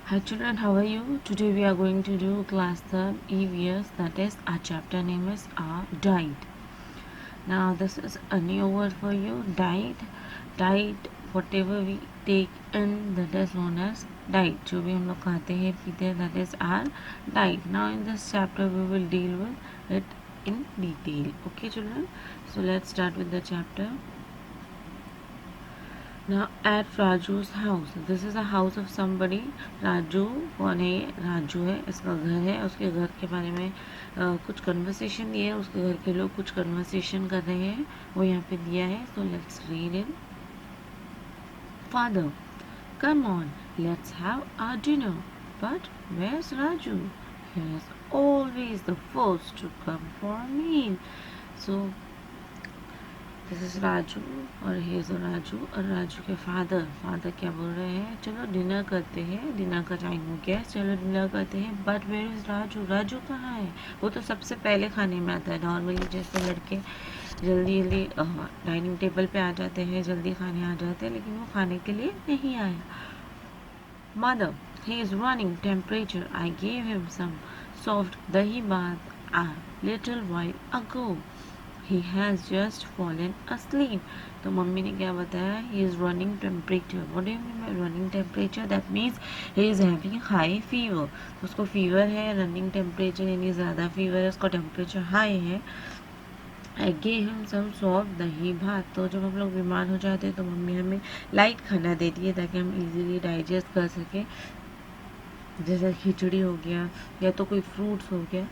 Hi children, how are you? Today we are going to do class 3rd EVS, that is our chapter name is diet. Now this is a new word for you, diet. Diet, whatever we take in, that is known as diet. जो भी हम लोग खाते हैं पीते हैं, that is our diet. Now in this chapter we will deal with it in detail. Okay children, so let's start with the chapter. Now at Raju's house, this is a house of somebody. Raju कौन है? राजू है, इसका घर है. उसके घर के बारे में कुछ कन्वर्सेशन दिया है, उसके घर के लोग कुछ कन्वर्सेशन कर रहे हैं, वो यहाँ पे दिया है. So let's read it. Father, come on, let's have our dinner. But where's Raju? He is always the first to come for a meal. So this is Raju और ही इज राजू और राजू के फादर क्या बोल रहे हैं? चलो डिनर करते हैं, डिनर का टाइम हो गया, चलो डिनर करते हैं. But where is Raju? Raju कहाँ है? वो तो सबसे पहले खाने में आता है. नॉर्मली जैसे लड़के जल्दी जल्दी डाइनिंग टेबल पे आ जाते हैं, जल्दी खाने आ जाते हैं, लेकिन वो खाने के लिए नहीं आया. Mother, he is running temperature. I gave him some soft dahi bhat a little while ago. He has just fallen asleep. तो मम्मी ने क्या बताया? He is running temperature. What do you mean by running temperature? That means he is having high fever. तो उसको fever है, running temperature यानी ज़्यादा fever है, उसका टेम्परेचर हाई है. I gave him some soft दही भात. तो जब हम लोग बीमार हो जाते हैं तो मम्मी हमें लाइट खाना देती है ताकि हम इजीली डाइजेस्ट कर सकें. जैसे खिचड़ी हो गया या तो कोई फ्रूट्स हो गया.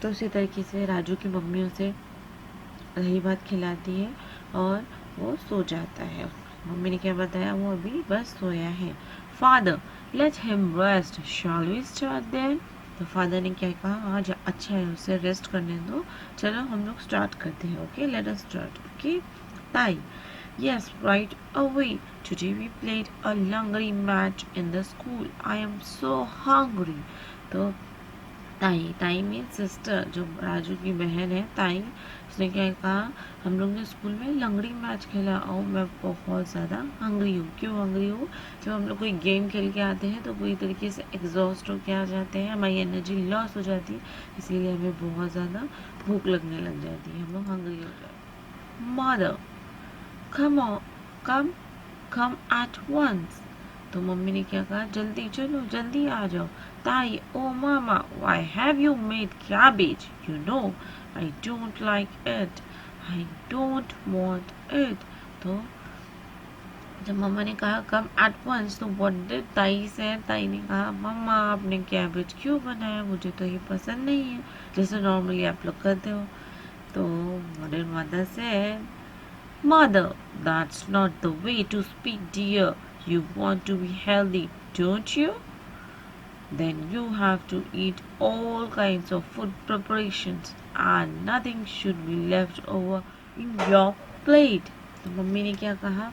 तो उसी तरीके से राजू की मम्मी उसे दही भात खिलाती है और वो सो जाता है. मम्मी ने क्या बताया? वो अभी बस सोया है. Father, let him rest, shall we start then? तो फादर ने क्या कहा? आज अच्छा है, उसे रेस्ट करने दो, चलो हम लोग स्टार्ट करते हैं. Okay, let us start. Okay. ताई, yes, right away. Today we played a lungri match in the school. I am so hungry. तो ताई मीन सिस्टर, जो राजू की बहन है ताई, उसने क्या कहा? हम लोग ने स्कूल में लंगड़ी मैच खेला और मैं बहुत ज़्यादा हंग्री हूँ. क्यों हंग्री हूँ? जब हम लोग कोई गेम खेल के आते हैं तो पूरी तरीके से एग्जॉस्ट होके आ जाते हैं, हमारी एनर्जी लॉस हो जाती है, इसीलिए हमें बहुत ज़्यादा भूख लगने लग जाती है, हम लोग हंग्री हो जाते हैं. Mother, come on, come at once. तो मम्मी ने क्या कहा? जल्दी चलो, जल्दी आ जाओ. ताई, ओ मामा, why have you made cabbage? You know, I don't like it. I don't want it. तो जब मम्मा ने कहा कम एट वंस, तो व्हाट डिड ताई से? ताई ने कहा, मम्मा आपने कैबेज क्यों बनाया? मुझे तो ये पसंद नहीं है, जैसे नॉर्मली आप लोग करते हो. तो व्हाट डिड मदर से? Mother, that's not the way to speak, dear. You want to be healthy, don't you? Then you have to eat all kinds of food preparations and nothing should be left over in your plate. तो mummy ने क्या कहा?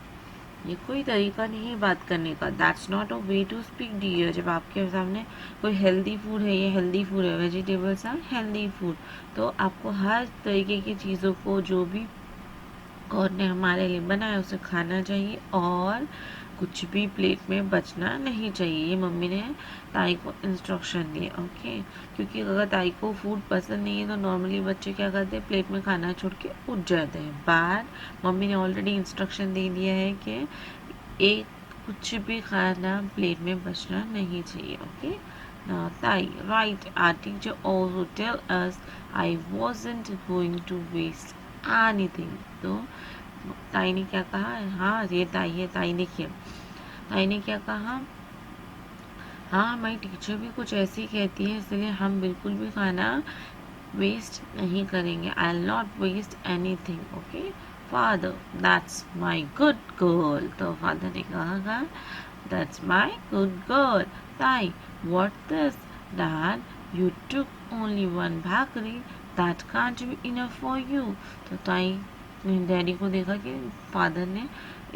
ये कोई तरीका नहीं है बात करने का. That's not a way to speak dear. जब आपके सामने कोई हेल्दी फूड है, ये हेल्दी फूड है, वेजिटेबल्स आर हेल्दी फूड, तो आपको हर तरीके की चीज़ों को जो भी गॉड ने हमारे लिए बनाया उसे खाना चाहिए और कुछ भी प्लेट में बचना नहीं चाहिए. ये मम्मी ने ताई को इंस्ट्रक्शन दिए. ओके, क्योंकि अगर ताई को फूड पसंद नहीं है तो नॉर्मली बच्चे क्या करते हैं? प्लेट में खाना छोड़ के उठ जाते हैं. बट मम्मी ने ऑलरेडी इंस्ट्रक्शन दे दिया है कि एक कुछ भी खाना प्लेट में बचना नहीं चाहिए. Okay. Now, Thai, right, our teacher also tell us I wasn't going to waste anything. तो ताई ने क्या कहा? हाँ, ये ताई है. ताई देखिए, ताई ने क्या कहा? हाँ, हमारी टीचर भी कुछ ऐसी कहती है, इसलिए हम बिल्कुल भी खाना वेस्ट नहीं करेंगे. I will not waste anything. Okay. Father, that's my good girl. तो फादर ने कहा, दैट्स माई गुड गर्ल. ताई, what this? Dad, you took only one bhakri, that can't be enough for you. तो ताई डैडी को देखा कि फादर ने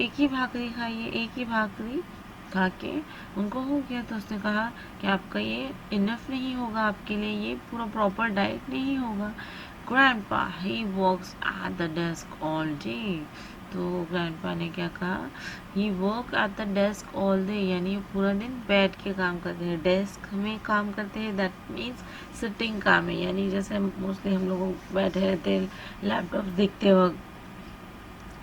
एक ही भाकरी खाई है, एक ही भाकरी खा के उनको हो गया. तो उसने कहा कि आपका ये इनफ नहीं होगा, आपके लिए ये पूरा प्रॉपर डाइट नहीं होगा. Grandpa, he works at the desk all day. तो ग्रैंडपा ने क्या कहा, he work at the desk all day, यानी पूरा दिन बैठ के काम करते हैं, डेस्क में काम करते हैं, दैट मीन्स सिटिंग काम है, यानी जैसे मोस्टली हम लोग बैठे रहते हैं लैपटॉप देखते वक्त,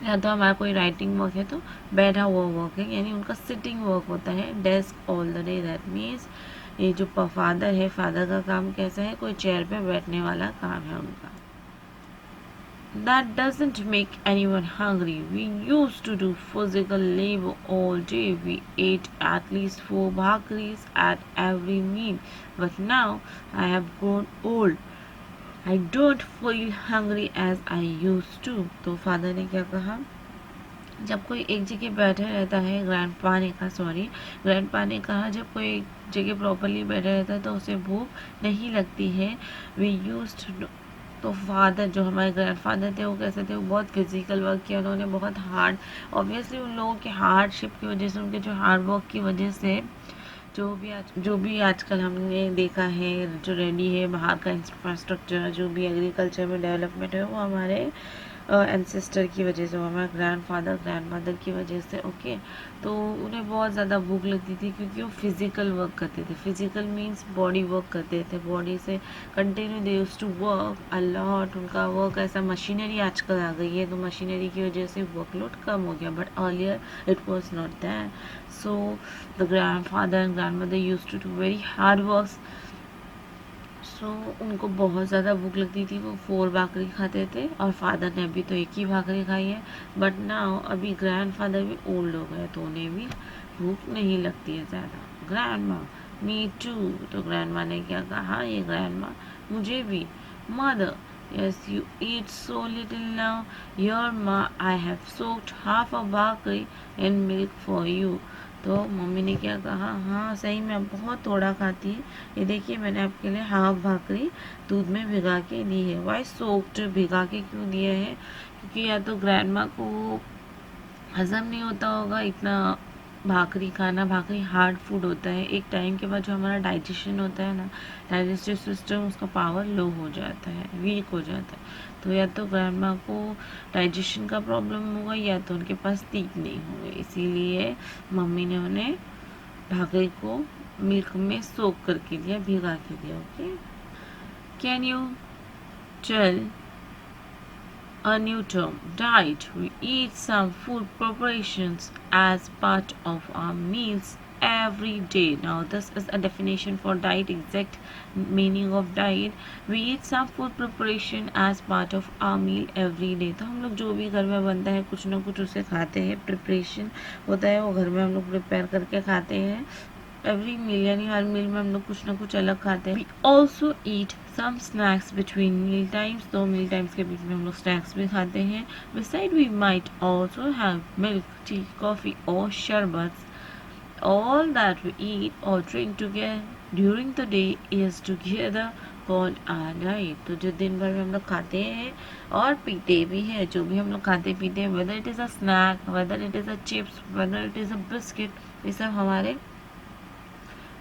या तो हमारा कोई राइटिंग वर्क है तो बैठा हुआ वर्क है, यानी उनका सिटिंग वर्क होता है, desk all the day, that means ये जो फादर है, फादर का काम कैसा है, कोई चेयर पे बैठने वाला काम है उनका। That doesn't make anyone hungry. We used to do physical labor all day. We ate at least 4 bhakris at every meal. But now I have grown old. I don't feel hungry as I used to. तो father ने क्या कहा, जब कोई एक जगह बैठे रहता है, ग्रैंडपा ने कहा जब कोई एक जगह प्रॉपरली बैठा रहता है तो उसे भूख नहीं लगती है। वी यूज्ड तो फादर जो हमारे ग्रैंडफादर थे वो कैसे थे, वो बहुत फिजिकल वर्क किया उन्होंने, बहुत हार्ड, ऑब्वियसली उन लोगों के हार्डशिप की वजह से, उनके जो हार्ड वर्क की वजह से जो भी आजकल हमने देखा है, जो रेडी है बाहर का इंफ्रास्ट्रक्चर, जो भी एग्रीकल्चर में डेवलपमेंट है, वो हमारे एंसेस्टर की वजह से, हमारे ग्रैंडमदर की वजह से। ओके, तो उन्हें बहुत ज़्यादा भूख लगती थी क्योंकि वो फिज़िकल वर्क करते थे। फिज़िकल मीन्स बॉडी वर्क करते थे, बॉडी से continue they used to work a lot. उनका वर्क ऐसा, मशीनरी आजकल आ गई है तो मशीनरी की वजह से वर्कलोड कम हो गया, but earlier it was not that. So the grandfather and grandmother used to do very hard works. सो उनको बहुत ज़्यादा भूख लगती थी, वो 4 भाकरी खाते थे, और फादर ने अभी तो एक ही भाकरी खाई है। बट नाउ अभी ग्रैंडफादर भी ओल्ड हो गए तो उन्हें भी भूख नहीं लगती है ज़्यादा। ग्रैंडमा, मी टू, तो ग्रैंडमा ने क्या कहा, ये ग्रैंडमा, मुझे भी। Mother, yes, you eat so little now. Your ma, I have soaked half a bhakri in milk for you. तो मम्मी ने क्या कहा, हाँ सही में आप बहुत थोड़ा खाती है, ये देखिए मैंने आपके लिए हाफ भाकरी दूध में भिगा के दी है। वाई सोक्ड, भिगा के क्यों दिए हैं, क्योंकि या तो ग्रैंडमा को हजम नहीं होता होगा इतना भाकरी खाना। भाकरी हार्ड फूड होता है, एक टाइम के बाद जो हमारा डाइजेशन होता है ना, डाइजेस्टिव सिस्टम, उसका पावर लो हो जाता है, वीक हो जाता है। तो या तो ग्रैंडमा को डाइजेशन का प्रॉब्लम होगा या तो उनके पास तीत नहीं होंगे, इसीलिए मम्मी ने उन्हें भाकरी को मिल्क में सोक करके दिया, भिगा के दिया। Okay, can you tell a new term, diet? We eat some food preparations as part of our meals every day. Now this is a definition for diet, exact meaning of diet. We eat some food preparation as part of our meal every day. तो हम लोग जो भी घर में बनता है कुछ ना कुछ उसे खाते हैं, प्रिपरेशन होता है वो घर में हम लोग प्रिपेयर करके खाते हैं। एवरी मील, यानी हर मील में हम लोग कुछ ना कुछ अलग खाते हैं। We also eat some snacks between meal times, तो मील टाइम्स के बीच में हम लोग स्नैक्स भी खाते हैं। Beside we might also have milk, tea, coffee और शरबत। All that we eat or drink together during the day is together called our diet. तो जो दिन भर में हम लोग खाते हैं और पीते भी हैं, जो भी हम लोग खाते पीते हैं, whether it is a snack, whether it is a chips, whether it is a biscuit, ये सब हमारे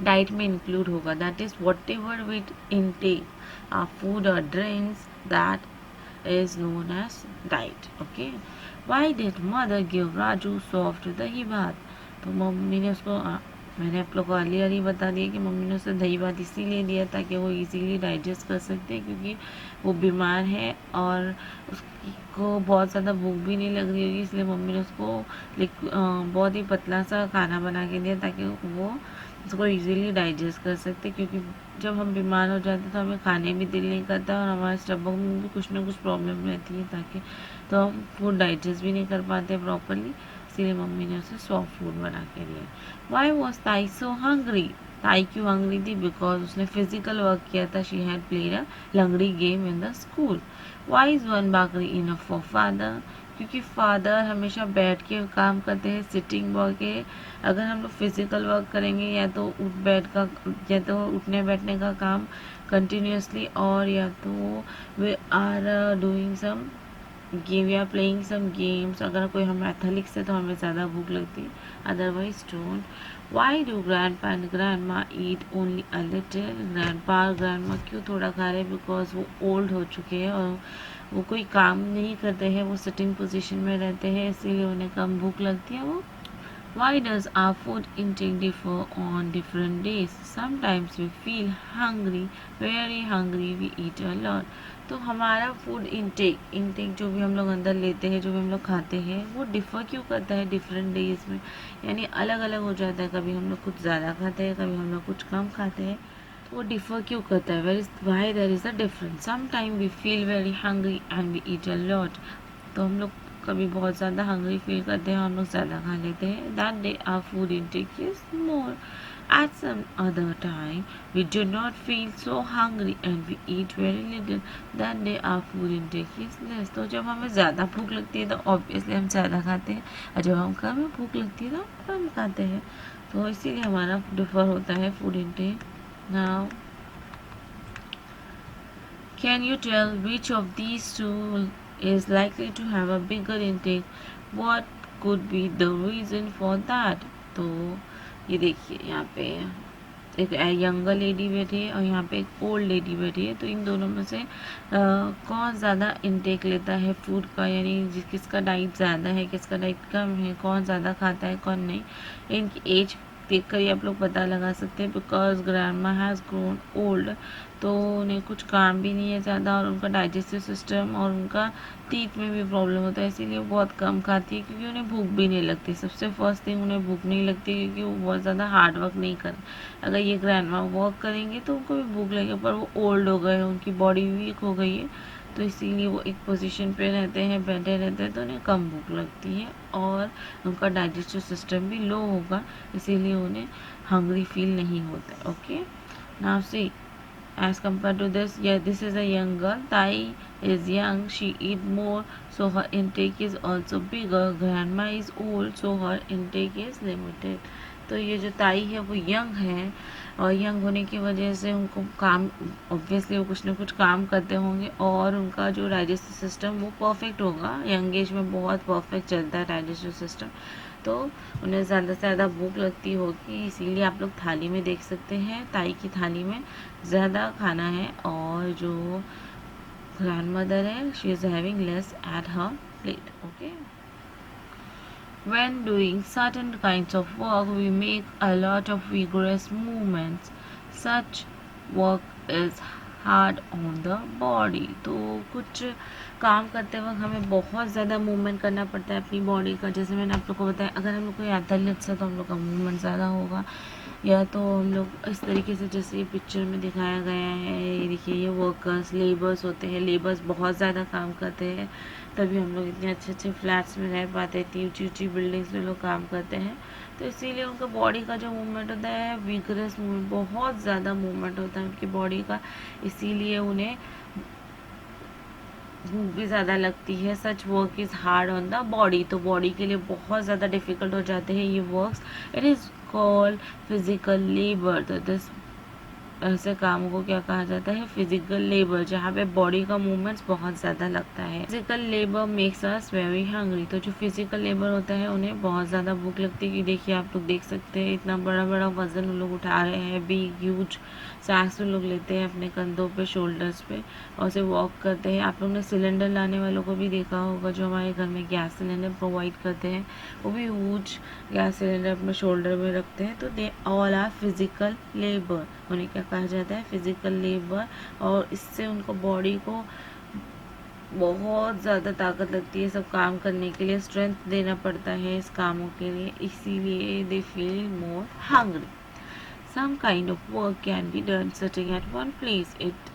डाइट में इंक्लूड होगा। That is whatever we intake our food और drinks, that is known as diet. Okay, why did mother give Raju soft dahi bhat? तो mummy ने उसको, मैंने आप लोग को अर्लियर ही बता दिया कि मम्मी ने उसे दही भात इसीलिए दिया ताकि वो इजीली डाइजेस्ट कर सकते हैं, क्योंकि वो बीमार है और उसको बहुत ज़्यादा भूख भी नहीं लग रही होगी, इसलिए मम्मी ने उसको बहुत ही पतला सा खाना बना के दिया ताकि वो उसको इजीली डाइजेस्ट कर सकते। क्योंकि जब हम बीमार हो जाते हैं तो हमें खाने भी दिल नहीं करता और हमारे स्टमक में भी कुछ ना कुछ प्रॉब्लम रहती है, ताकि तो हम फूड डाइजेस्ट भी नहीं कर पाते प्रॉपरली, इसीलिए मम्मी ने उसे सॉफ्ट फूड बना के दिया। वाई वॉज ताई सो हंग्री? ताई क्यों हंग्री थी? बिकॉज उसने फिजिकल वर्क किया था। She had played a langdi game in the school. Why is one bhakri enough for father? क्योंकि फादर हमेशा बैठ के काम करते हैं, सिटिंग वर्क है। अगर हम लोग फिजिकल वर्क करेंगे या तो उठने बैठने का काम कंटिन्यूसली, और या तो वे आर डूइंग सम गेम या प्लेइंग सम गेम्स। अगर कोई हम एथलेटिक्स है तो हमें ज़्यादा भूख लगती है, otherwise don't. Why do grandpa and grandma eat only a little? Grandpa और ग्रैंडमा क्यों थोड़ा खा रहे हैं? बिकॉज वो ओल्ड हो चुके हैं और वो कोई काम नहीं करते हैं, वो सिटिंग पोजीशन में रहते हैं, इसीलिए उन्हें कम भूख लगती है। वो Why does our food intake differ on different days? Sometimes we feel hungry, very hungry, we eat a lot. तो हमारा फूड इंटेक जो भी हम लोग अंदर लेते हैं, जो भी हम लोग खाते हैं, वो डिफ़र क्यों करता है डिफरेंट डेज में, यानी अलग अलग हो जाता है। कभी हम लोग कुछ ज़्यादा खाते हैं, कभी हम लोग कुछ कम खाते हैं, तो वो डिफ़र क्यों करता है? Why there is a difference? Some time we feel very hungry and we eat a lot. तो हम लोग कभी बहुत ज़्यादा हंग्री फील करते हैं और हम लोग ज़्यादा खा लेते हैं। That day our food intake is more. At some other time, we do not feel so hungry and we eat very little. That day our food intake is less. तो जब हमें ज़्यादा भूख लगती है तो ऑब्वियसली हम ज़्यादा खाते हैं, और जब हम कम भूख लगती है तो हम कम खाते हैं। तो इसीलिए हमारा डिफर होता है food intake. Now, can you tell which of these two is likely to have a bigger intake? What could be the reason for that? तो ये देखिए, यहाँ पे एक यंगर लेडी बैठी है और यहाँ पे एक ओल्ड लेडी बैठी है। तो इन दोनों में से कौन ज़्यादा इंटेक लेता है फूड का, यानी किसका डाइट ज़्यादा है, किसका डाइट कम है, कौन ज़्यादा खाता है, कौन नहीं। इनकी एज देखकर ही आप लोग पता लगा सकते हैं। Because grandma has grown old, तो उन्हें कुछ काम भी नहीं है ज़्यादा, और उनका डाइजेस्टिव सिस्टम और उनका टीथ में भी प्रॉब्लम होता है, इसीलिए वो बहुत कम खाती है, क्योंकि उन्हें भूख भी नहीं लगती। सबसे फर्स्ट थिंग, उन्हें भूख नहीं लगती क्योंकि वो बहुत ज़्यादा हार्ड वर्क नहीं कर। अगर ये ग्रैंडमा वर्क करेंगे तो उनको भी भूख लगेगी, पर वो ओल्ड हो गए हैं, उनकी बॉडी वीक हो गई है, तो इसीलिए वो एक पोजीशन पे रहते हैं, बैठे रहते हैं, तो उन्हें कम भूख लगती है और उनका डाइजेस्टिव सिस्टम भी लो होगा, इसीलिए उन्हें हंग्री फील नहीं होता। Okay, now see, as compared to this, yeah, this is a young girl. Tai is young, she eat more, so her intake is also bigger. Grandma is old, so her intake is limited. तो ये जो ताई है वो young है, और young होने की वजह से उनको काम, ऑब्वियसली वो कुछ ना कुछ काम करते होंगे, और उनका जो डाइजेस्टिव सिस्टम वो परफेक्ट होगा। यंग एज में बहुत परफेक्ट चलता है डाइजेस्टिव सिस्टम, तो उन्हें ज़्यादा से ज़्यादा भूख लगती होगी। इसीलिए आप लोग थाली में देख सकते हैं, ताई की थाली में ज़्यादा खाना है, और जो ग्रैंड मदर है, she is having less at her plate. Okay, when doing certain kinds of work we make a lot of vigorous movements. Such work is hard on the body. तो कुछ काम करते वक्त हमें बहुत ज़्यादा मूवमेंट करना पड़ता है अपनी बॉडी का। जैसे मैंने आप लोग को बताया, अगर हम लोग को एथलीट्स है तो हम लोग का मूवमेंट ज़्यादा होगा, या तो हम लोग इस तरीके से, जैसे ये पिक्चर में दिखाया गया है, ये देखिए, ये वर्कर्स, लेबर्स होते हैं। लेबर्स बहुत ज़्यादा काम करते हैं, तभी हम लोग इतने अच्छे अच्छे फ्लैट्स में रह पाते हैं, इतनी ऊँची ऊँची बिल्डिंग्स में लोग काम करते हैं। तो इसीलिए उनका बॉडी का जो मूवमेंट होता है, विगरस मूवमेंट, बहुत ज़्यादा मूवमेंट होता है उनकी बॉडी का, इसीलिए उन्हें भूख भी ज़्यादा लगती है। Such work is hard on the body, तो बॉडी के लिए बहुत ज़्यादा डिफ़िकल्ट हो जाते हैं ये works. It is called physical labour. तो दिस ऐसे कामों को क्या कहा जाता है? फिजिकल लेबर, जहाँ पे बॉडी का मूवमेंट्स बहुत ज़्यादा लगता है। Physical labour makes us very hungry. तो जो फिजिकल लेबर होता है उन्हें बहुत ज़्यादा भूख लगती है, कि देखिए आप लोग देख सकते हैं, इतना बड़ा बड़ा वजन उन लोग उठा रहे हैं, बिग ह्यूज सैक्स उन लोग लेते हैं अपने कंधों पे, शोल्डर्स पे, और उसे वॉक करते हैं। आप लोग ने सिलेंडर लाने वालों को भी देखा होगा, जो हमारे घर में गैस सिलेंडर प्रोवाइड करते हैं, वो भी ह्यूज गैस सिलेंडर अपने शोल्डर में रखते हैं। तो they all are physical labour, उन्हें क्या कहा जाता है? Physical labour. और इससे उनको बॉडी को बहुत ज़्यादा ताकत लगती है सब काम करने के लिए, स्ट्रेंथ देना पड़ता है इस कामों के लिए, इसीलिए they feel more hungry. Some kind of work can be done sitting at one place. It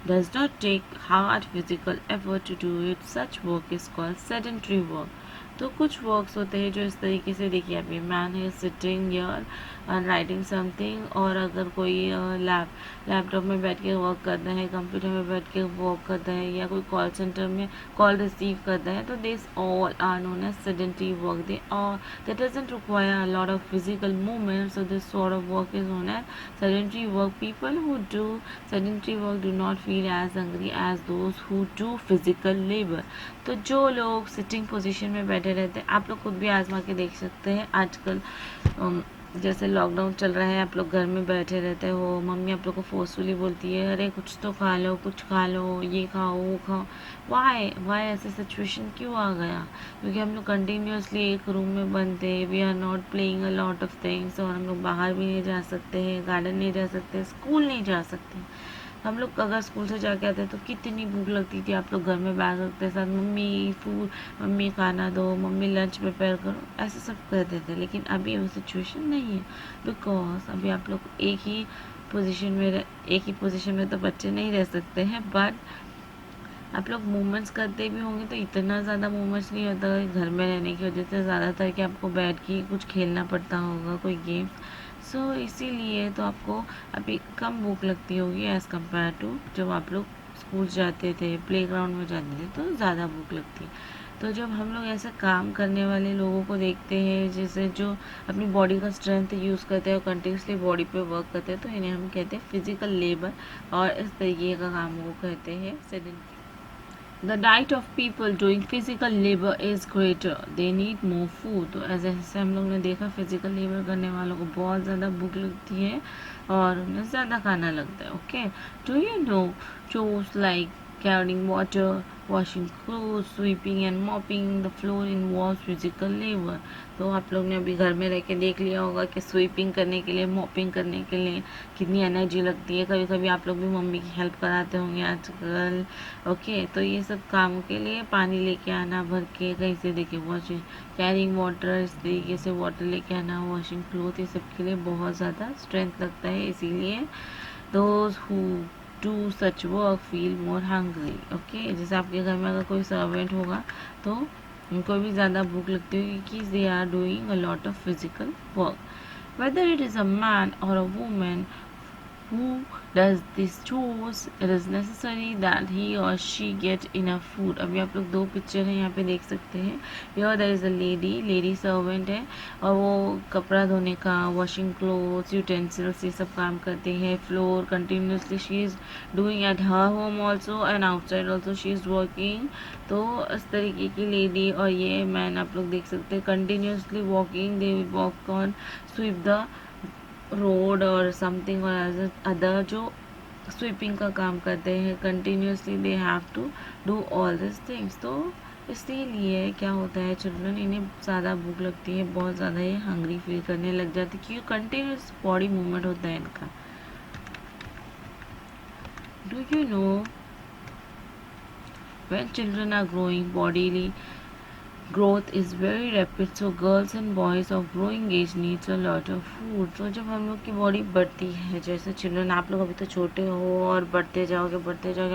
does not take hard physical effort to do it. Such work is called sedentary work. तो कुछ works होते हैं जो इस तरीके से, देखिए अभी मैन है sitting here and writing something, और अगर कोई लैपटॉप में बैठ के वर्क करता है, कंप्यूटर में बैठ के वर्क करता है, या कोई कॉल सेंटर में कॉल रिसीव करता है, तो this all are known as sedentary work. That doesn't require a lot of physical movement, so this sort of work is known as sedentary work. People who do sedentary work do not feel as hungry as those who do physical labor. तो जो लोग sitting position में बैठे रहते हैं, आप लोग खुद भी आजमा के देख सकते हैं। आजकल जैसे लॉकडाउन चल रहा है, आप लोग घर में बैठे रहते हो, मम्मी आप लोग को फोर्सफुली बोलती है अरे कुछ तो खा लो, कुछ खा लो, ये खाओ वो खाओ। वाई वाई ऐसे सिचुएशन क्यों आ गया? क्योंकि हम लोग कंटिन्यूसली एक रूम में बंद थे, we are not playing a lot of things, और हम लोग बाहर भी नहीं जा सकते हैं, गार्डन नहीं जा सकते, स्कूल नहीं जा सकते। हम लोग अगर स्कूल से जाके आते तो कितनी भूख लगती थी, आप लोग घर में बैग रखते साथ, मम्मी फूड, मम्मी खाना दो, मम्मी लंच प्रिपेयर करो, ऐसे सब कहते थे। लेकिन अभी वो सिचुएशन नहीं है, बिकॉज अभी आप लोग एक ही पोजीशन में तो बच्चे नहीं रह सकते हैं, बट आप लोग मूवमेंट्स करते भी होंगे तो इतना ज़्यादा मूवमेंट्स नहीं होता घर में रहने की वजह से, ज़्यादातर कि आपको बैठ के कुछ खेलना पड़ता होगा, कोई गेम। सो इसीलिए तो आपको अभी कम भूख लगती होगी एज़ कम्पेयर टू जब आप लोग स्कूल जाते थे, प्लेग्राउंड में जाते थे तो ज़्यादा भूख लगती है। तो जब हम लोग ऐसे काम करने वाले लोगों को देखते हैं, जैसे जो अपनी बॉडी का स्ट्रेंथ यूज़ करते हैं और कंटिन्यूसली बॉडी पे वर्क करते हैं, तो इन्हें हम कहते हैं फिजिकल लेबर, और इस तरीके का काम को कहते हैं sedentary. The diet of people doing physical labor is greater. They need more food. तो ऐसे ऐसे हम लोग ने देखा फिजिकल लेबर करने वालों को बहुत ज़्यादा भूख लगती है और उन्हें ज़्यादा खाना लगता है. Okay, do you know chores like carrying water, washing clothes, sweeping and mopping the floor involves physical labor. तो आप लोग ने अभी घर में रह के देख लिया होगा कि स्वीपिंग करने के लिए, मॉपिंग करने के लिए कितनी एनर्जी लगती है. कभी कभी आप लोग भी मम्मी की हेल्प कराते होंगे आजकल. ओके, तो ये सब कामों के लिए पानी लेके आना भर के कहीं से, देखिए वॉशिंग, कैरिंग वाटर, इस तरीके से वाटर लेके आना, वॉशिंग क्लोथ, ये सब के लिए बहुत ज़्यादा स्ट्रेंथ लगता है. इसीलिए those who do such work feel more hungry. Okay, जैसे आपके घर में अगर कोई सर्वेंट होगा तो उनको भी ज़्यादा भूख लगती होगी कि they are doing a lot of physical work. Whether it is a man और a woman who does these chores, it is necessary that he or she get enough food. अभी आप लोग दो पिक्चर हैं यहाँ पे देख सकते हैं. Here there is a lady servant है और वो कपड़ा धोने का, वॉशिंग क्लोथ्स, यूटेंसिल्स, ये सब काम करती है. Floor continuously she is doing at her home also and outside also she is working. तो इस तरीके की लेडी और ये मैन आप लोग देख सकते हैं continuously walking. They walk on sweep the road और समथिंग और अदर जो स्वीपिंग का काम करते हैं continuously. They have to do all this things. तो इसीलिए क्या होता है चिल्ड्रन, इन्हें ज़्यादा भूख लगती है, बहुत ज़्यादा ये हंग्री फील करने लग जाती है क्योंकि कंटिन्यूस बॉडी मूवमेंट होता है इनका. Do you know when children are growing bodily growth is very rapid, so girls and boys of growing age needs a lot of food. तो जब हम लोग की बॉडी बढ़ती है, जैसे चिल्ड्रन, आप लोग अभी तो छोटे हो और बढ़ते जाओगे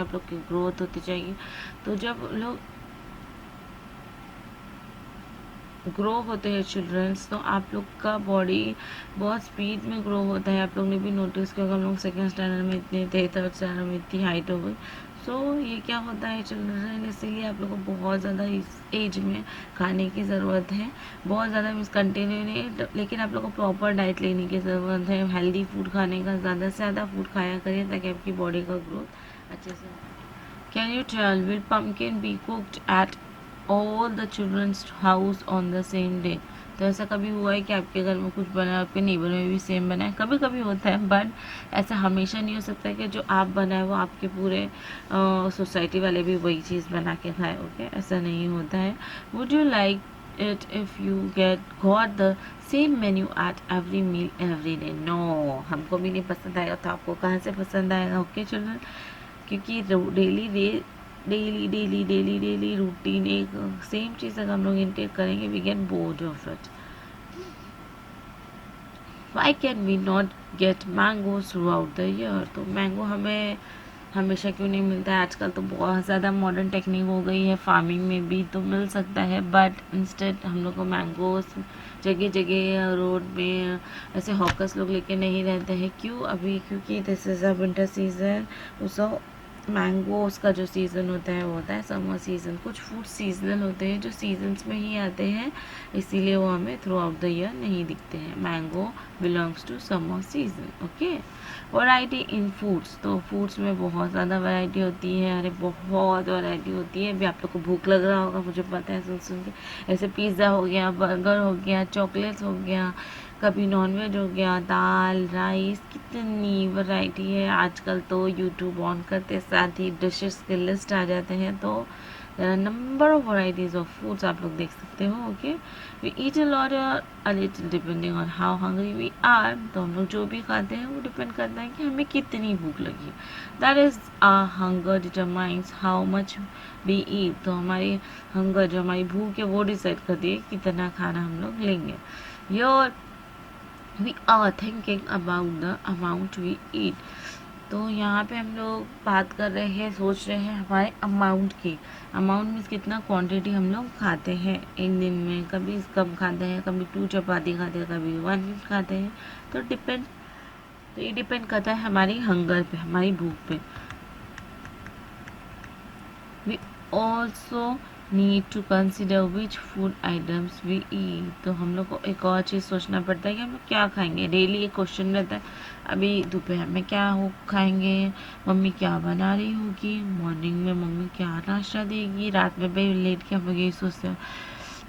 आप लोग की ग्रोथ होती जाएगी. तो जब लोग ग्रो होते हैं चिल्ड्रंस, तो आप लोग का बॉडी बहुत स्पीड में ग्रो होता है. आप लोग ने भी नोटिस किया, हम लोग सेकेंड स्टैंडर्ड में इतने थे, थर्ड स्टैंडर्ड में इतनी हाइट हो गई. सो ये क्या होता है चिल्ड्रन, इसीलिए आप लोग को बहुत ज़्यादा इस एज में खाने की ज़रूरत है. बहुत ज़्यादा मीन्स कंटिन्यू नहीं, लेकिन आप लोग को प्रॉपर डाइट लेने की ज़रूरत है. हेल्दी फूड खाने का, ज़्यादा से ज़्यादा फूड खाया करिए ताकि आपकी बॉडी का ग्रोथ अच्छे से. Can you tell will pumpkin be cooked at all the children's house on the same day? तो ऐसा कभी हुआ है कि आपके घर में कुछ बना है, आपके नेबर में भी सेम बना है? कभी कभी होता है, बट ऐसा हमेशा नहीं हो सकता कि जो आप बनाए वो आपके पूरे सोसाइटी वाले भी वही चीज़ बना के खाए. ओके, ऐसा नहीं होता है. Would you like it if you got the same menu at every meal every day? No, हमको भी नहीं पसंद आएगा तो आपको कहाँ से पसंद आएगा? ओके चिल्ड्रन, क्योंकि डेली रूटीन एक सेम चीज़ अगर हम लोग इनटेक करेंगे, we get bored of it. Why can we not get mango throughout the year? तो मैंगो हमें हमेशा क्यों नहीं मिलता है? आजकल तो बहुत ज़्यादा मॉडर्न टेक्निक हो गई है, फार्मिंग में भी तो मिल सकता है, बट इंस्टेड हम लोग को मैंगोस जगह जगह रोड में ऐसे हॉकर्स लोग लेके नहीं रहते हैं. क्यों? अभी क्योंकि this is a winter season. So mangoes का जो सीज़न होता है वो होता है समर सीज़न. कुछ फ्रूट सीजनल होते हैं जो सीजन्स में ही आते हैं, इसीलिए वो हमें थ्रू आउट द ईयर नहीं दिखते हैं. Mango belongs to summer season. Okay, variety in foods. तो फूड्स में बहुत ज़्यादा वैरायटी होती है. अरे बहुत वैरायटी होती है. अभी आप लोग को भूख लग रहा होगा, मुझे पता है सुन सुन के. ऐसे पिज़्ज़ा हो गया, बर्गर हो गया, चॉकलेट्स हो गया, कभी नॉनवेज हो गया, दाल, राइस, कितनी वैरायटी है। आजकल तो यूट्यूब ऑन करते साथ ही डिशेस के लिस्ट आ जाते हैं, तो number of varieties of foods आप लोग देख सकते हो। Okay, we eat a lot a little depending on how hungry we are. तो हम लोग जो भी खाते हैं वो डिपेंड करता है कि हमें कितनी भूख लगी है। That is hunger determines how much we eat. तो हमारी हंगर, जो हमारी भूख है, वो डिसाइड करती है कितना खाना हम लोग लेंगे। Your we are thinking about the amount we eat. तो यहाँ पे हम लोग बात कर रहे हैं, सोच रहे हैं हमारे अमाउंट की। अमाउंट मीन्स कितना क्वांटिटी हम लोग खाते हैं एक दिन में। कभी कम खाते हैं, कभी 2 चपाती खाते हैं, कभी 1 खाते हैं। तो ये डिपेंड करता है हमारी हंगर पे, हमारी भूख पे। We also need to consider which food items we eat. तो हम लोग को एक और चीज़ सोचना पड़ता है कि हम लोग क्या खाएंगे। डेली एक क्वेश्चन रहता है, अभी दोपहर में क्या हो खाएंगे, मम्मी क्या बना रही होगी, मॉर्निंग में मम्मी क्या नाश्ता देगी, रात में भी लेट के हम लोग यही सोचते हैं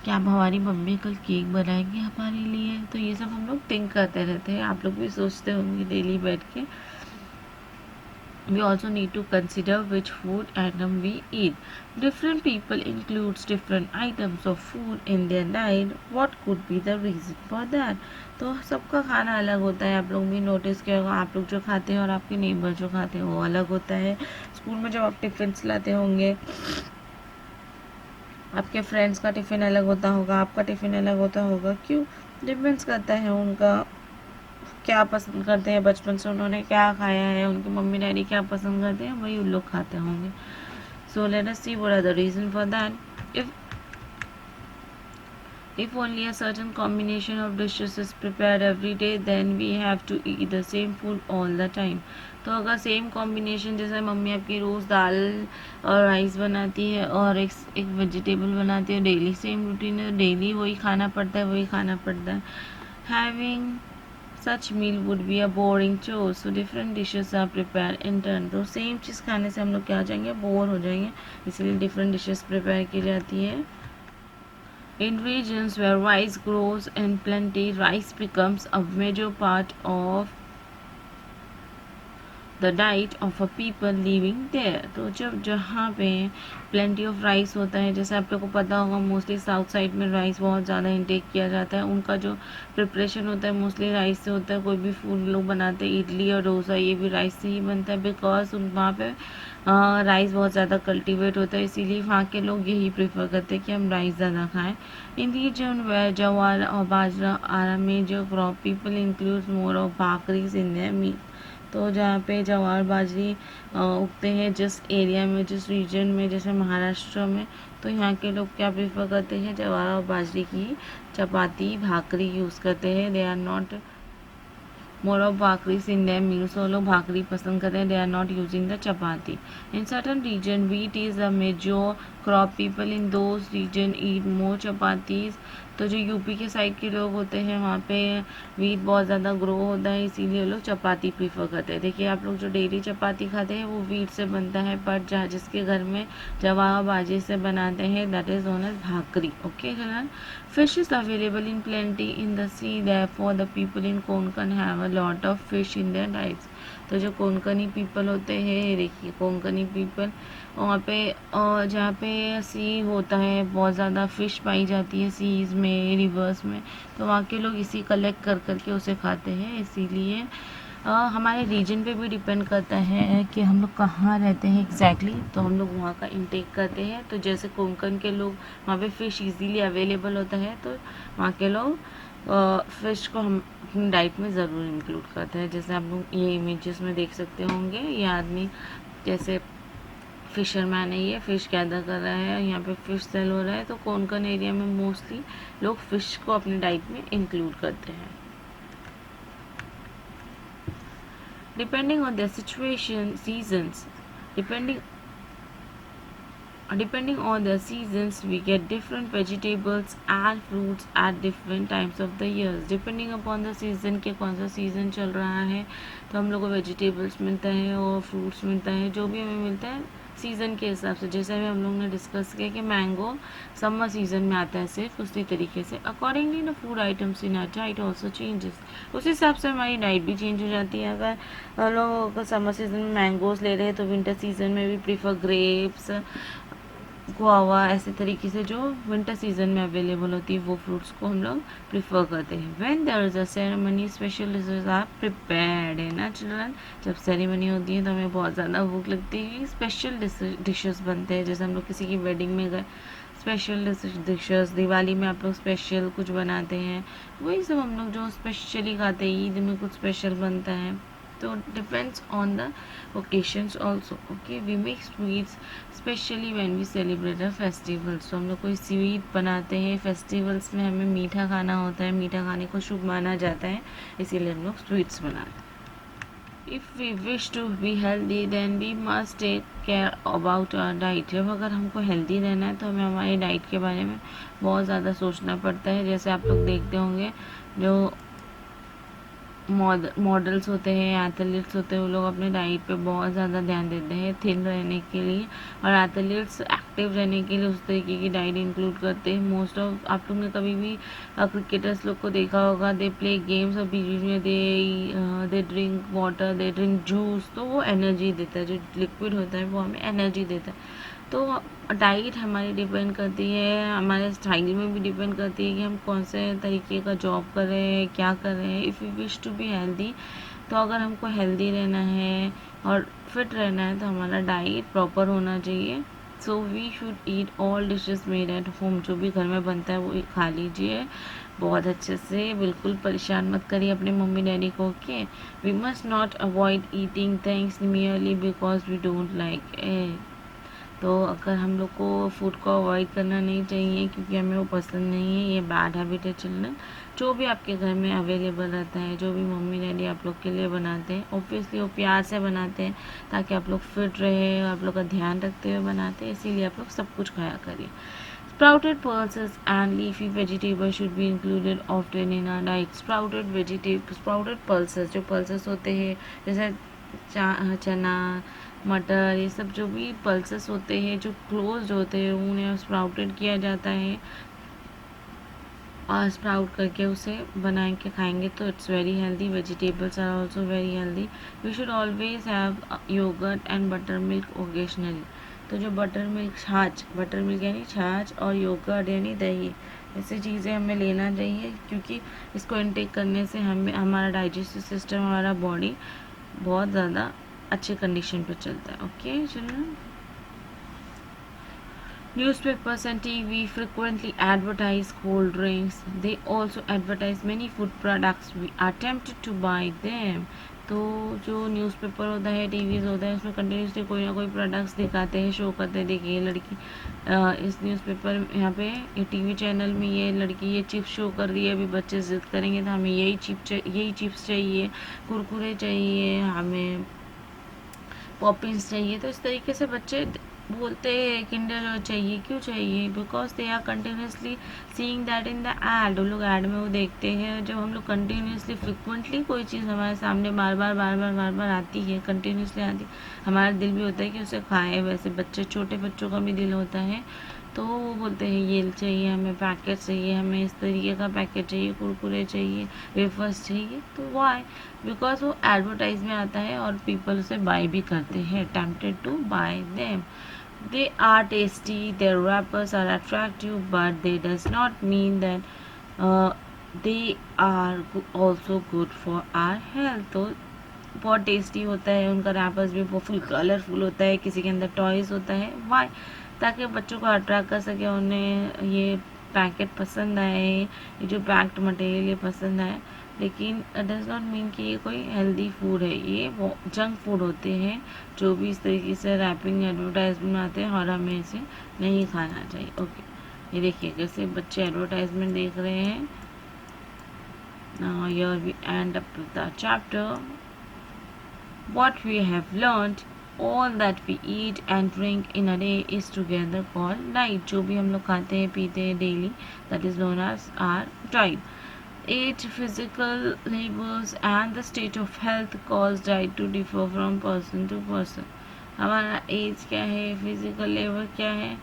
क्या हमारी मम्मी कल केक बनाएंगे हमारे लिए। तो ये सब हम लोग थिंक करते रहते हैं। आप लोग भी सोचते होंगे डेली बैठ के। We also need to consider which food item we eat. Different people includes different items of food in their diet. What could be the reason for that? तो सबका खाना अलग होता है। आप लोग भी नोटिस किया होगा, आप लोग जो खाते हैं और आपके नेबर जो खाते हैं वो अलग होता है। स्कूल में जब आप टिफिन लाते होंगे, आपके फ्रेंड्स का टिफ़िन अलग होता होगा, आपका टिफ़िन अलग होता होगा। क्यों? डिपेंड्स करता है उनका क्या पसंद करते हैं, बचपन से उन्होंने क्या खाया है, उनके मम्मी डैडी क्या पसंद करते हैं, वही उन लोग खाते होंगे। So let us see what are the reason for that. If only a certain combination of dishes is prepared every day, then we have to eat the same food all the time. तो अगर same combination, जैसे mummy आपकी रोज़ दाल और rice बनाती है और एक vegetable बनाती है, डेली सेम रूटीन है, डेली वही खाना पड़ता है, वही खाना पड़ता है। Having such meal would be a boring chore, so different dishes are prepared in turn. तो सेम चीज़ खाने से हम लोग क्या हो जाएंगे, बोर हो जाएंगे, इसलिए डिफरेंट डिशेस प्रिपेयर की जाती है। In regions where rice grows in plenty, rice becomes a major part of the diet of a people living there. तो जब जहाँ पे प्लेंटी ऑफ राइस होता है, जैसे आप लोग को पता होगा मोस्टली साउथ साइड में राइस बहुत ज़्यादा इंटेक किया जाता है। उनका जो प्रिपरेशन होता है मोस्टली राइस से होता है। कोई भी फूड लोग बनाते हैं, इडली और डोसा, ये भी राइस से ही बनता है, बिकॉज वहाँ पे राइस बहुत ज़्यादा कल्टीवेट होता है, इसीलिए वहाँ के लोग यही प्रेफर करते हैं कि हम राइस ज़्यादा खाएँ। इन रीजन वेयर जवार और bajra are major crop, people include more of bhakris in their meal. तो जहाँ पे जवार बाजरी उगते हैं, जिस एरिया में, जिस रीजन में, जैसे महाराष्ट्र में, तो यहाँ के लोग क्या प्रेफर करते हैं, जवार और बाजरी की चपाती, भाकरी यूज़ करते हैं। They are not more of bhakris in their meals. वो लोग भाकरी पसंद करते हैं, they are not using the chapati. In certain region wheat is a major crop, people in those region eat more chapatis. तो जो यूपी के साइड के लोग होते हैं वहाँ पे वीट बहुत ज़्यादा ग्रो होता है, इसीलिए लोग चपाती प्रीफर करते हैं। देखिए आप लोग जो डेली चपाती खाते हैं वो वीट से बनता है, बट जहाँ जिसके घर में जवार बाजरे से बनाते हैं, that is known as bhakri. Okay children, fish is available in plenty in the sea, therefore the people in Konkan have a lot of fish in their diets. तो जो कोंकणी पीपल होते हैं, देखिए कोंकणी पीपल, वहाँ पे जहाँ पे सी होता है बहुत ज़्यादा फ़िश पाई जाती है, सीज में, रिवर्स में, तो वहाँ के लोग इसी कलेक्ट कर करके उसे खाते हैं। इसीलिए हमारे रीजन पे भी डिपेंड करता है कि हम लोग कहाँ रहते हैं एग्जैक्टली, तो हम लोग वहाँ का इंटेक करते हैं। तो जैसे कोंकण के लोग, वहाँ पे फ़िश इजीली अवेलेबल होता है, तो वहाँ के लोग फ़िश को हम अपनी डाइट में ज़रूर इंक्लूड करते हैं। जैसे आप लोग ये इमेजेस में देख सकते होंगे, ये आदमी जैसे फिशरमैन है, ये फ़िश गैदर कर रहा है, यहाँ पे फ़िश सेल हो रहा है। तो कोंकण एरिया में मोस्टली लोग फ़िश को अपनी डाइट में इंक्लूड करते हैं। Depending on their situation, seasons, depending on the seasons, we get different vegetables and fruits at different times of the years. Depending upon the season, के कौन सा सीज़न चल रहा है, तो हम लोग को वेजिटेबल्स मिलता है और फ्रूट्स मिलता है, जो भी हमें मिलता है सीज़न के हिसाब से, जैसे अभी हम लोग ने डिस्कस किया कि मैंगो समर सीज़न में आता है सिर्फ, उसी तरीके से accordingly the food items in our diet also changes, उस हिसाब से हमारी डाइट भी चेंज हो जाती है। अगर हम लोग समर सीज़न में मैंगोज ले रहे हैं तो विंटर सीज़न में भी प्रीफर ग्रेप्स, गुआवा, ऐसे तरीके से जो विंटर सीजन में अवेलेबल होती है वो फ्रूट्स को हम लोग प्रिफर करते हैं। When there is a ceremony special dishes are prepared है ना चिल्ड्रन। जब सेरेमनी होती है तो हमें बहुत ज़्यादा भूख लगती है, स्पेशल डिशेस बनते हैं, जैसे हम लोग किसी की वेडिंग में गए स्पेशल डिशेस, दिवाली में आप लोग स्पेशल कुछ बनाते हैं, वही सब हम लोग जो स्पेशली खाते हैं, ईद में कुछ स्पेशल बनता है। तो depends on the occasions also. Okay, we make sweets specially when we celebrate a festivals. तो हम लोग कोई स्वीट बनाते हैं, फेस्टिवल्स में हमें मीठा खाना होता है, मीठा खाने को शुभ माना जाता है, इसीलिए हम लोग स्वीट्स बनाते हैं। If we wish to be healthy then we must take care about our diet. जब अगर हमको हेल्दी रहना है तो हमें हमारी डाइट के बारे में बहुत ज़्यादा सोचना पड़ता है। जैसे आप लोग देखते होंगे जो मॉडल्स होते हैं, एथलीट्स होते हैं, वो लोग अपने डाइट पे बहुत ज़्यादा ध्यान देते हैं थिन रहने के लिए, और एथलीट्स एक्टिव रहने के लिए उस तरीके की डाइट इंक्लूड करते हैं। मोस्ट ऑफ आप लोग ने कभी भी क्रिकेटर्स लोग को देखा होगा, दे प्ले गेम्स और बीच बीच में they drink water, they drink juice, तो वो एनर्जी देता है, जो लिक्विड होता है वो हमें एनर्जी देता है। तो डाइट हमारी डिपेंड करती है, हमारे स्टाइल में भी डिपेंड करती है कि हम कौन से तरीके का जॉब कर रहे हैं, क्या कर रहे हैं। If you wish to be healthy, तो अगर हमको हेल्दी रहना है और फिट रहना है तो हमारा डाइट प्रॉपर होना चाहिए। So we should eat all dishes made at home. जो भी घर में बनता है वो खा लीजिए बहुत अच्छे से, बिल्कुल परेशान मत करिए अपने मम्मी डैडी को। Okay, we must not avoid eating things merely because we don't like it. तो अगर हम लोग को फूड को अवॉइड करना नहीं चाहिए क्योंकि हमें वो पसंद नहीं है, ये बैड हैबिट है चिल्ड्रन। जो भी आपके घर में अवेलेबल रहता है, जो भी मम्मी डैडी आप लोग के लिए बनाते हैं, ऑब्वियसली वो प्यार से बनाते हैं ताकि आप लोग फिट रहे, आप लोग का ध्यान रखते हुए बनाते हैं, इसीलिए आप लोग सब कुछ खाया करिए। Sprouted pulses and leafy vegetables should be included often in our diet. Sprouted pulses, जो pulses होते हैं जैसे चना, मटर, ये सब जो भी पल्सेस होते हैं जो क्लोज्ड होते हैं उन्हें स्प्राउटेड किया जाता है, और स्प्राउट करके उसे बना के खाएंगे तो it's very healthy. Vegetables are also very healthy. We should always have yogurt and butter milk occasionally. तो जो बटर मिल्क यानी छाछ और योगर्ट यानी दही, ऐसी चीज़ें हमें लेना चाहिए क्योंकि इसको इनटेक करने से हमें हमारा डाइजेस्टिव सिस्टम, हमारा बॉडी बहुत ज़्यादा अच्छे कंडीशन पे चलता है। Okay children, newspapers and TV frequently advertise cold drinks. They also advertise many food products. We are tempted to buy them. तो जो न्यूज़पेपर होता है, टीवीज़ होता है, उसमें कंटिन्यूसली कोई ना कोई प्रोडक्ट्स दिखाते हैं, शो करते हैं। देखिए लड़की इस न्यूज़पेपर यहाँ पे ये टीवी चैनल में ये लड़की ये चिप्स शो कर रही है, अभी बच्चे ज़िद करेंगे तो हमें यही चिप्स चाहिए, कुरकुरे चाहिए, हमें पॉपिंस चाहिए। तो इस तरीके से बच्चे बोलते हैं किंडर जॉय चाहिए। क्यों चाहिए? Because they are continuously seeing that in the ad. वो लोग ऐड में वो देखते हैं। जब हम लोग कंटिन्यूसली फ्रिक्वेंटली कोई चीज़ हमारे सामने बार बार आती है, कंटिन्यूसली आती, हमारा दिल भी होता है कि उसे खाएं। वैसे बच्चे, छोटे बच्चों का भी दिल होता है, तो वो बोलते हैं ये चाहिए, हमें पैकेट चाहिए, हमें इस तरीके का पैकेट चाहिए, कुरकुरे चाहिए, वेफर्स चाहिए। तो वाई? बिकॉज वो एडवर्टाइज में आता है और पीपल उसे बाय भी करते हैं, tempted to buy them. They are tasty, their wrappers are attractive, but they does not mean that they are also good for our health. तो बहुत टेस्टी होता है, उनका रैपर्स भी बहुत फुल कलरफुल होता है, किसी के अंदर टॉयज़ होता है। वाई? ताकि बच्चों को अट्रैक्ट कर सके, उन्हें ये पैकेट पसंद आए, ये जो पैक्ड मटेरियल ये पसंद आए। लेकिन डज नॉट मीन कि ये कोई हेल्दी फूड है, ये वो जंक फूड होते हैं जो भी इस तरीके से रैपिंग एडवर्टाइजमेंट आते हैं, और हमें इसे नहीं खाना चाहिए। ओके, ये देखिए कैसे बच्चे एडवर्टाइजमेंट देख रहे हैं। Now here we end up with the chapter. What we have learned, all that we eat and drink in a day is together called diet. जो भी हम लोग खाते हैं पीते हैं daily, that is known as our diet. Age, physical labors and the state of health cause diet to differ from person to person. हमारा as क्या है, फिजिकल लेवल क्या है,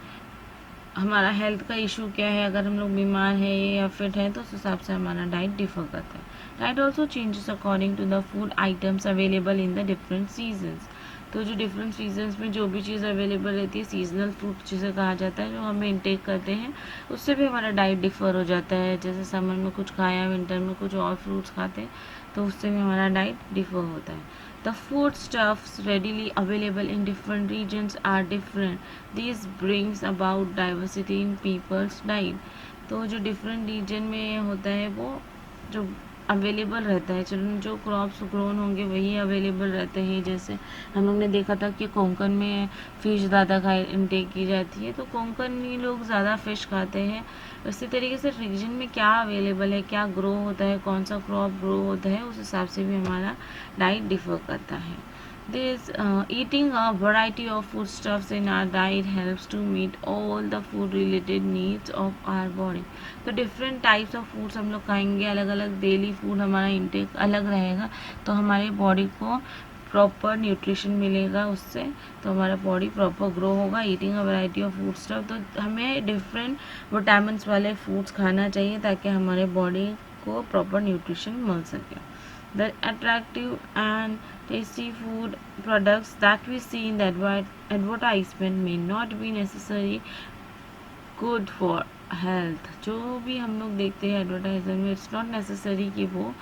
हमारा हेल्थ का इशू क्या है, अगर हम लोग बीमार हैं या फिट हैं तो उस हिसाब से हमारा डाइट डिफर करता है. Diet also changes according to the food items available in the different seasons. तो जो डिफरेंट सीजन्स में जो भी चीज़ अवेलेबल रहती है, सीजनल फ्रूट जिसे कहा जाता है, जो हमें इंटेक करते हैं, उससे भी हमारा डाइट डिफर हो जाता है. जैसे समर में कुछ खाया, विंटर में कुछ और फ्रूट्स खाते हैं, तो उससे भी हमारा डाइट डिफर होता है. The foodstuffs readily available in different regions are different. This brings about diversity in people's diet. तो जो डिफरेंट रीजन में होता है वो जो अवेलेबल रहता है, चलो जो क्रॉप्स ग्रोन होंगे वही अवेलेबल रहते हैं. जैसे हम लोग ने देखा था कि कोंकण में फ़िश ज़्यादा खाई इनटेक की जाती है, तो कोंकणी लोग ज़्यादा फ़िश खाते हैं. इसी तरीके से रीजन में क्या अवेलेबल है, क्या ग्रो होता है, कौन सा क्रॉप ग्रो होता है, उस हिसाब से भी हमारा डाइट डिफर करता है. This eating a variety of foodstuffs in our diet helps to meet all the food related needs of our body. तो डिफरेंट टाइप्स ऑफ फूड्स हम लोग खाएंगे, अलग अलग डेली फूड हमारा इंटेक अलग रहेगा, तो हमारी बॉडी को प्रॉपर न्यूट्रिशन मिलेगा उससे, तो हमारा बॉडी प्रॉपर ग्रो होगा. Eating a variety of food stuff, तो हमें डिफरेंट विटामिन्स वाले फूड्स खाना चाहिए ताकि हमारे बॉडी को प्रॉपर न्यूट्रिशन मिल सके. The attractive and tasty food products that we see in the advertisement may not be necessarily good for health. जो भी हम लोग देखते हैं एडवर्टाइजमेंट में, इट्स नॉट नेसेसरी कि वो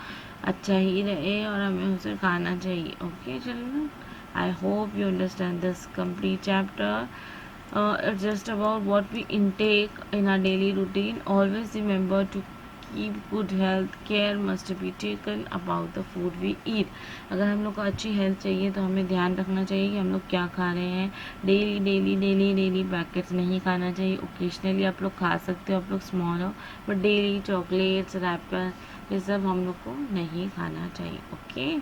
अच्छा ही रहे और हमें उसे खाना चाहिए. Okay children, I hope you understand this complete chapter. It's just about what we intake in our daily routine. Always remember to keep good health. Care must be taken about the food we eat. अगर हम लोग को अच्छी health चाहिए तो हमें ध्यान रखना चाहिए कि हम लोग क्या खा रहे हैं. Daily daily daily daily packets नहीं खाना चाहिए. ओकेजनली आप लोग खा सकते हो, आप लोग स्मॉल हो, बट डेली चॉकलेट्स, रैपर, ये सब हम लोग को नहीं खाना चाहिए. Okay,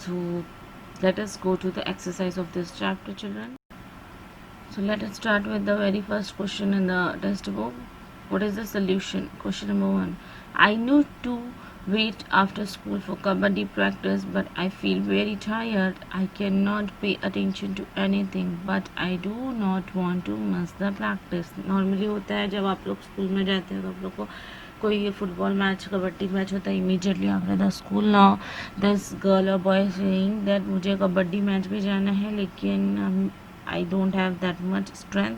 so let us go to the exercise of this chapter, children. So let us start with the very first question in the test book. What is the solution? Question number 1. I need to wait after school for kabaddi practice, but I feel very tired. I cannot pay attention to anything, but I do not want to miss the practice. Normally होता है जब आप लोग school में जाते हैं तो आप लोग को कोई फुटबॉल मैच, कबड्डी मैच होता है, immediately after the school now this girl और बॉय सेइंग दैट मुझे कबड्डी मैच भी जाना है, लेकिन I don't have that much strength,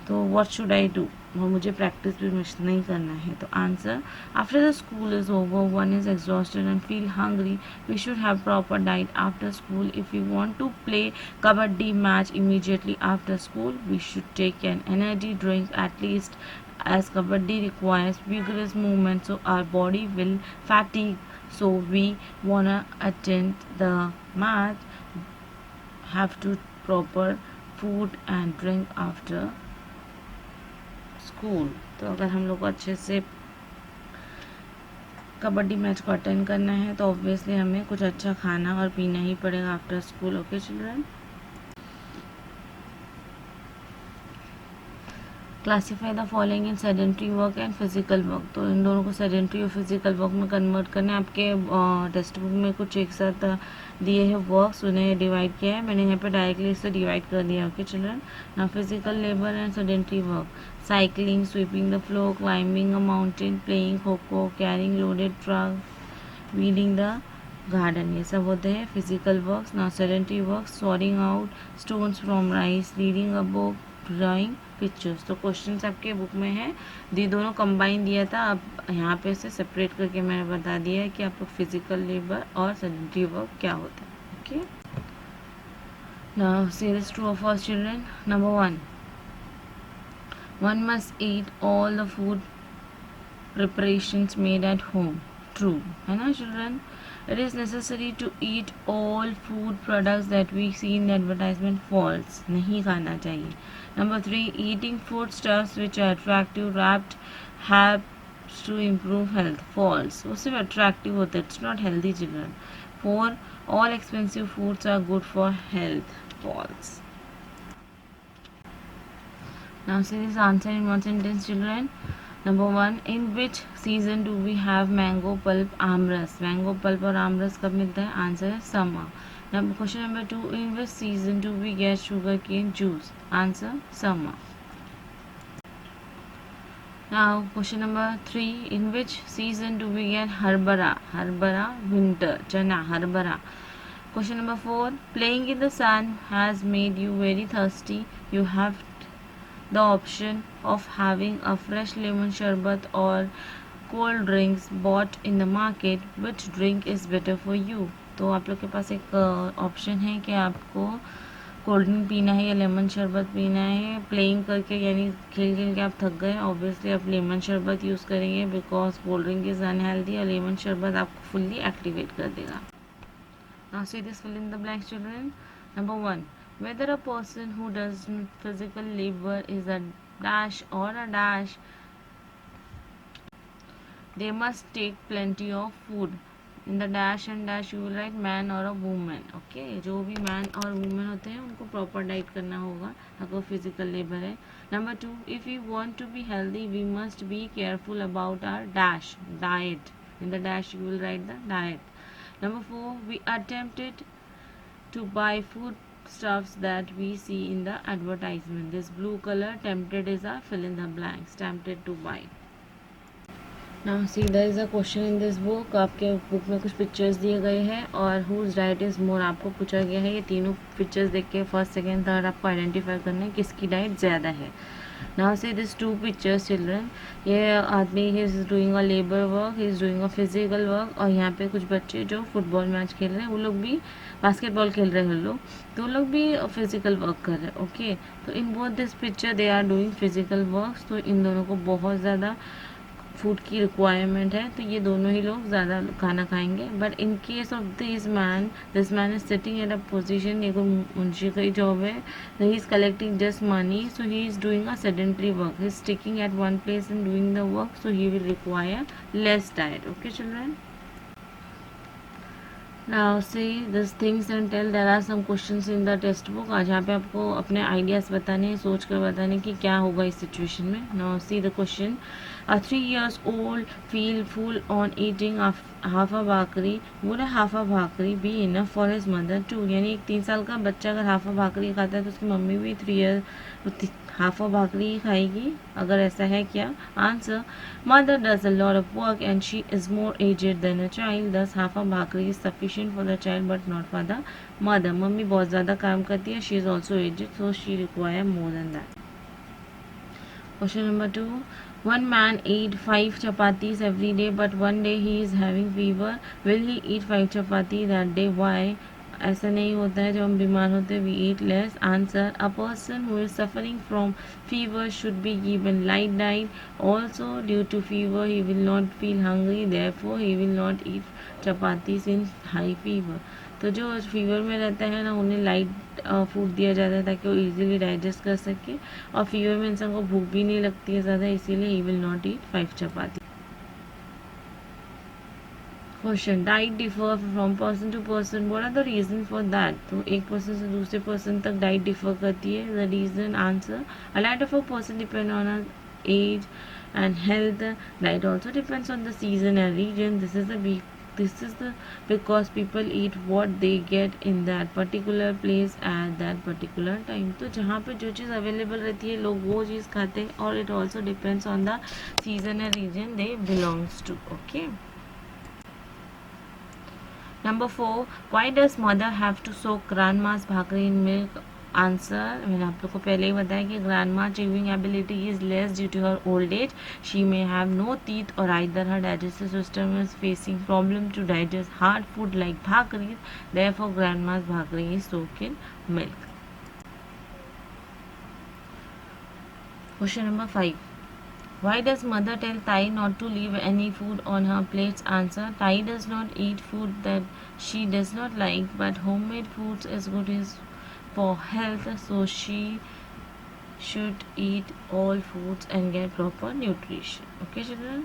तो व्हाट शुड आई डू. और मुझे प्रैक्टिस भी मिस नहीं करना है. तो answer, after the school is over, one is exhausted and feel hungry, we should have proper diet after school. If you want to play kabaddi match immediately after school, we should take an energy drink at least, as kabaddi requires vigorous movement, so our body will fatigue. So we wanna attend the match, have to proper food and drink after school. तो अगर हम लोग को अच्छे से kabaddi match को attend करना है तो ऑब्वियसली हमें कुछ अच्छा खाना और पीना ही पड़ेगा after school. Okay children, classify the following in sedentary work and physical work. तो इन दोनों को सेडेंट्री और फिजिकल वर्क में कन्वर्ट करना है. आपके टेक्स्ट बुक में कुछ एक साथ दिए हैं वर्क्स, उन्हें डिवाइड किया है. मैंने यहाँ पे डायरेक्टली इसे डिवाइड कर दिया. ओके चिल्ड्रन, ना physical labour and sedentary work, cycling, sweeping the floor, climbing a mountain, playing kho-kho, carrying loaded truck, weeding the garden, ये सब होते हैं फिजिकल वर्क्स. ना sedentary works, sorting out stones from rice, reading a book, drawing pictures. तो questions आपके book में है, ये दोनों कंबाइन दिया था, अब यहाँ पे से सेपरेट करके मैंने बता दिया है कि आपको फिजिकल लेबर और सेडेंट्री वर्क क्या होता है. ओके, नाउ से this true of first children. Number 1, one must eat all the food preparations made at home. True, है ना children. It is necessary to eat all food products that we see in the advertisement. False, नहीं खाना चाहिए. Number 3, eating food stuffs which are attractive wrapped helps to improve health. False, वो सिर्फ attractive होता है, it's not healthy children. 4, all expensive foods are good for health. False. Now see this answer in one sentence children. Number 1, in which season do we have mango pulp aamras? Mango pulp और आमरस कब मिलता है? Answer है summer. Question number 2, in which season do we get sugar cane juice? Answer summer. Now question number 3, in which season do we get harbara? Harbara winter, chana, harbara. Question number 4, playing in the sun has made you very thirsty. You have the option of having a fresh lemon sherbet or cold drinks bought in the market. Which drink is better for you? तो आप लोग के पास एक option है कि आपको cold drink पीना है या लेमन शरबत पीना है. प्लेइंग करके यानी खेल खेल के आप थक गए, ऑब्वियसली आप लेमन शरबत यूज़ करेंगे because cold drink is unhealthy और लेमन शरबत आपको फुल्ली एक्टिवेट कर देगा. Now see this, fill in the blanks children. Number 1, whether a person who does physical labor is a dash or a dash, they must take plenty of food. In the dash and dash you will write man or a woman. Okay, जो भी man और woman होते हैं उनको proper diet करना होगा अगर physical labor है. Number 2, if we want to be healthy we must be careful about our dash, diet. In the dash you will write the diet. Number 4, we are tempted to buy food stuffs that we see in the advertisement. This blue color, tempted is a fill in the blanks, tempted to buy. Now see, there is a question in this book. आपके book में कुछ pictures दिए गए हैं और whose diet is more आपको पूछा गया है. ये तीनों पिक्चर्स देख के फर्स्ट सेकेंड थर्ड आपको आइडेंटिफाई करना है किसकी डाइट ज़्यादा है. Now see this 2 pictures children. ये आदमी he is doing a labor work, he is doing a physical work. और यहाँ पे कुछ बच्चे जो फुटबॉल मैच खेल रहे हैं वो लोग भी बास्केटबॉल खेल रहे हैं लोग, तो लोग भी फिजिकल वर्क कर रहे हैं. ओके, तो in both this picture they are doing physical work. तो इन दोनों को बहुत ज़्यादा फूड की रिक्वायरमेंट है, तो ये दोनों ही लोग ज़्यादा खाना खाएंगे. But in case of this man is sitting at a position, ये कोई मुंशी का ही जॉब है, he is collecting just money, so he is doing a sedentary work, he is sticking at one place and doing the work, so he will require less diet. Okay children. Now see this things and tell. There are some questions in the text book. आज यहाँ पे आपको अपने ideas बताने हैं, सोच कर बताने कि क्या होगा इस सिचुएशन में. Now see the question. A 3 years old feel full on eating half a bhakri. Would a half a bhakri be enough for his mother too? यानी एक 3 साल का बच्चा अगर हाफ a भाकरी खाता है तो उसकी मम्मी भी 3 years हाफ अ भाकरी ही खाएगी. अगर ऐसा है क्या? Answer, mother does a lot of work and she is more aged than a child, thus half a bhakri is sufficient for the child but not for the mother. Mummy बहुत ज़्यादा काम करती है, she is also aged, so she require more than that. Question number 2, one man eat 5 chapatis every day but one day he is having fever. Will he eat 5 chapati that day? Why? ऐसा नहीं होता है, जब हम बीमार होते हैं we eat less. Answer, a person who is suffering from fever should be given light diet. Also due to fever he will not feel hungry, therefore he will not eat chapatis in high fever. तो जो fever में रहता है ना उन्हें light food दिया जाता है ताकि वो इजीली डाइजेस्ट कर सके, और फीवर में इंसान को भूख भी नहीं लगती है ज़्यादा, इसीलिए he will not eat 5 chapati. Question, diet differ from person to person, what are the reason for that? तो एक पर्सन से दूसरे पर्सन तक डाइट डिफर करती है. The reason, answer, a diet of a person depend on age and health. Diet also depends on the season and reason. This is the because people eat what they get in that particular place at that particular time. तो जहाँ पे जो चीज़ available रहती है लोग वो चीज़ खाते हैं, और it also depends on the season and region they belongs to. Okay. Number 4, why does mother have to soak grandma's bhakri in milk? Answer, मैंने आप लोग को पहले ही बताया कि grandma chewing ability is less due to her old age. She may have no teeth और either her digestive system is facing problem to digest hard food like bhakri, therefore grandma's bhakri is soaked in milk. Question number 5, why does mother tell Tai not to leave any food on her plates? Answer, Tai does not eat food that she does not like, but homemade foods is good for health, so she should eat all foods and get proper nutrition. Okay children.